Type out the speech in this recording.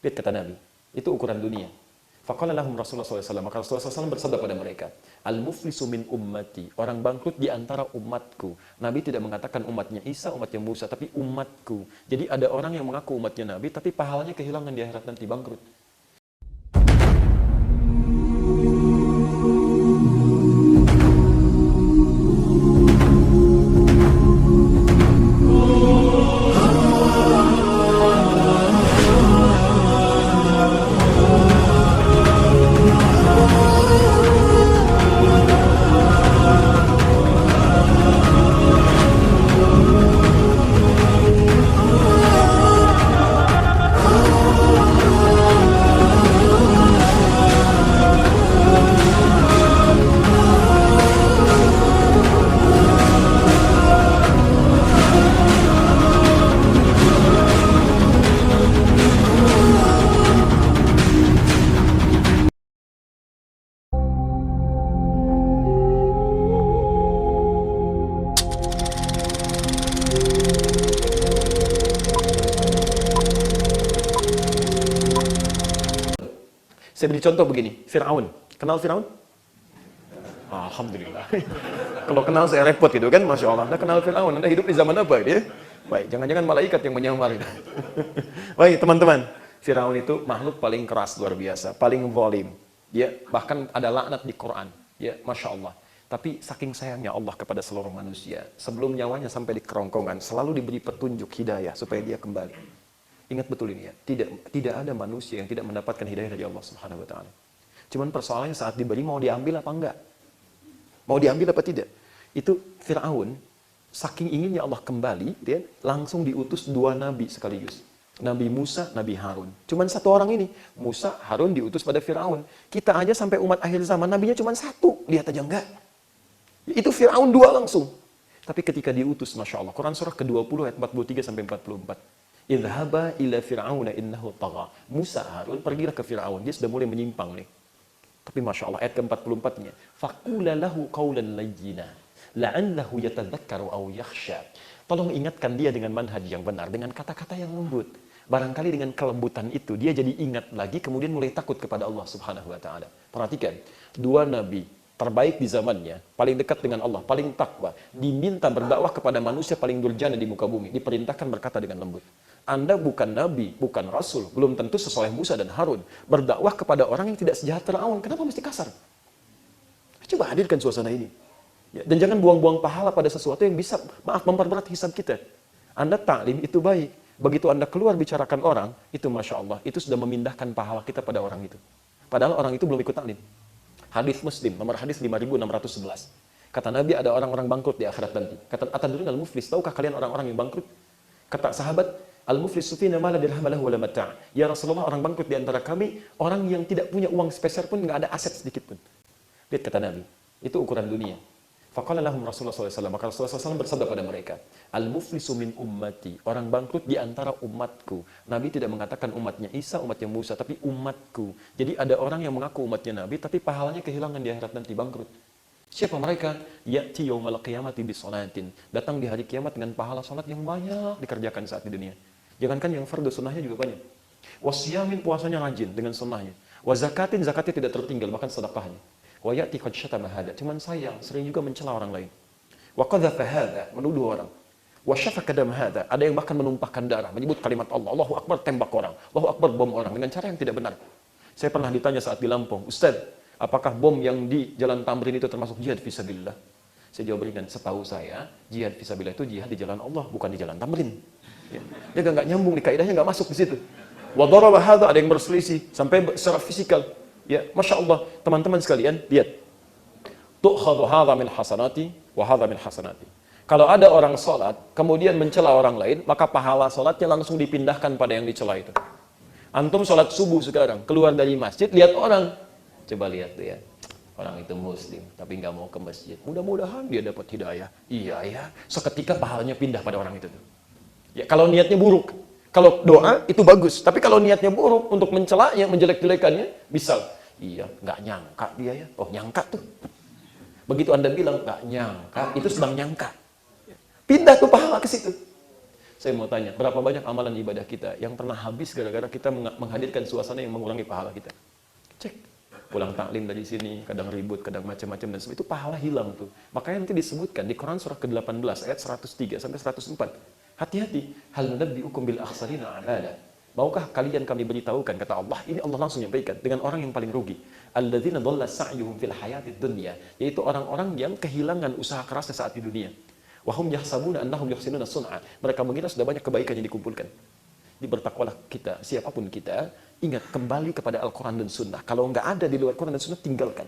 Lihat kata Nabi, itu ukuran dunia. Faqala lahum Rasulullah SAW, maka Rasulullah SAW bersabda pada mereka, Al-muflisu min ummati, orang bangkrut di antara umatku. Nabi tidak mengatakan umatnya Isa, umatnya Musa, tapi umatku. Jadi ada orang yang mengaku umatnya Nabi, tapi pahalanya kehilangan di akhirat nanti, bangkrut. Saya beri contoh begini, Fir'aun. Kenal Fir'aun? Alhamdulillah. Kalau kenal saya repot gitu kan, Masya Allah. Anda kenal Fir'aun, Anda hidup di zaman apa dia? Baik, jangan-jangan malaikat yang menyamar. Baik, teman-teman. Fir'aun itu makhluk paling keras, luar biasa. Paling zalim. Ya, bahkan ada laknat di Quran. Ya, Masya Allah. Tapi saking sayangnya Allah kepada seluruh manusia, sebelum nyawanya sampai di kerongkongan, selalu diberi petunjuk hidayah supaya dia kembali. Ingat betul ini ya, tidak ada manusia yang tidak mendapatkan hidayah dari Allah Subhanahu wa taala. Cuman persoalannya saat diberi mau diambil apa enggak? Mau diambil apa tidak? Itu Fir'aun, saking inginnya Allah kembali, dia langsung diutus dua nabi sekaligus. Nabi Musa, Nabi Harun. Cuman satu orang ini, Musa, Harun diutus pada Fir'aun. Kita aja sampai umat akhir zaman, nabinya cuma satu, lihat aja enggak. Itu Fir'aun dua langsung. Tapi ketika diutus, Masya Allah, Quran surah ke-20 ayat 43 sampai 44. Idhaba ila fir'auna innahu tagha. Musa, Harun, pergilah ke Fir'aun. Dia sudah mulai menyimpang nih. Tapi Masya Allah, ayat ke-44-nya. Faqula lahu qawlan layyina. La'allahu yatadhakkaru aw yakhsha. Tolong ingatkan dia dengan manhaj yang benar. Dengan kata-kata yang lembut. Barangkali dengan kelembutan itu, dia jadi ingat lagi, kemudian mulai takut kepada Allah Subhanahu wa ta'ala. Perhatikan, dua nabi terbaik di zamannya, paling dekat dengan Allah, paling takwa, diminta berdakwah kepada manusia paling durjana di muka bumi, diperintahkan berkata dengan lembut. Anda bukan nabi, bukan rasul, belum tentu sesoleh Musa dan Harun. Berdakwah kepada orang yang tidak sejahat Fir'aun, kenapa mesti kasar? Coba hadirkan suasana ini. Ya, dan jangan buang-buang pahala pada sesuatu yang bisa, maaf, memperberat hisab kita. Anda taklim itu baik. Begitu Anda keluar bicarakan orang, itu Masya Allah, itu sudah memindahkan pahala kita pada orang itu. Padahal orang itu belum ikut taklim. Hadis Muslim, nomor hadis 5611. Kata Nabi, ada orang-orang bangkrut di akhirat nanti. Kata, atadrun al-muflis, tahukah kalian orang-orang yang bangkrut? Kata sahabat, al-muflis sufina ma la dirham lahu wala mata'. Ya Rasulullah, orang bangkrut di antara kami, orang yang tidak punya uang sepeser pun, nggak ada aset sedikit pun. Lihat kata Nabi, itu ukuran dunia. Faqala lahum Rasulullah SAW, maka Rasulullah SAW bersabda pada mereka, Al-muflisu min ummati, orang bangkrut di antara umatku. Nabi tidak mengatakan umatnya Isa, umatnya Musa, tapi umatku. Jadi ada orang yang mengaku umatnya Nabi, tapi pahalanya kehilangan di akhirat nanti, bangkrut. Siapa mereka? Ya'ti yawmal qiyamati bisolatin. Datang di hari kiamat dengan pahala salat yang banyak dikerjakan saat di dunia. Jangankan yang fardu, sunnahnya juga banyak. Wasiyamin, puasanya rajin dengan sunnahnya. Wazakatin, zakatnya tidak tertinggal, bahkan sedekahnya. Wa ya'ti qad syatama hada, cuman sayang, sering juga mencela orang lain. Wa qadhafa hada, menuduh orang. Wa syafaka dam hada, ada yang bahkan menumpahkan darah, menyebut kalimat Allah, Allahu Akbar, tembak orang, Allahu Akbar, bom orang dengan cara yang tidak benar. Saya pernah ditanya saat di Lampung, Ustaz, apakah bom yang di Jalan Tamrin itu termasuk jihad fisabilillah? Saya jawab ringan, setahu saya, jihad fisabilillah itu jihad di jalan Allah, bukan di Jalan Tamrin. Ya. Dia nggak nyambung, di kaidahnya nggak masuk di situ. Wa daraba hada, ada yang berselisih sampai secara fisikal. Ya, Masya Allah, teman-teman sekalian, lihat. Tu'khadhu hadha min hasanati, wa hadha min hasanati. Kalau ada orang sholat, kemudian mencela orang lain, maka pahala sholatnya langsung dipindahkan pada yang dicela itu. Antum sholat subuh sekarang, keluar dari masjid, lihat orang. Coba lihat tuh ya, orang itu muslim, tapi nggak mau ke masjid. Mudah-mudahan dia dapat hidayah. Iya ya, seketika pahalanya pindah pada orang itu tuh. Ya, kalau niatnya buruk. Kalau doa itu bagus, tapi kalau niatnya buruk untuk mencelanya, menjelek-jelekannya, misal, iya, nggak nyangka dia ya, oh nyangka tuh. Begitu Anda bilang nggak nyangka, itu sedang nyangka. Pindah tuh pahala ke situ. Saya mau tanya, berapa banyak amalan ibadah kita yang pernah habis gara-gara kita menghadirkan suasana yang mengurangi pahala kita? Cek. Pulang taklim dari sini, kadang ribut, kadang macam-macam, dan sebagainya. Itu pahala hilang tuh. Makanya nanti disebutkan di Quran surah ke-18 ayat 103 sampai 104. Hati-hati, hal nunabbi'ukum bil akhsarina a'mala. Maukah kalian kami beritahukan, kata Allah, ini Allah langsung menyampaikan dengan orang yang paling rugi. Alladzina dhalla sa'yuhum fil hayatid dunya, yaitu orang-orang yang kehilangan usaha kerasnya saat di dunia. Wa hum yahsabuna annahum yuhsinuna sun'a. Mereka mengira sudah banyak kebaikan yang dikumpulkan. Bertakwalah kita, siapapun kita, ingat kembali kepada Al-Quran dan Sunnah. Kalau nggak ada di luar Quran dan Sunnah, tinggalkan.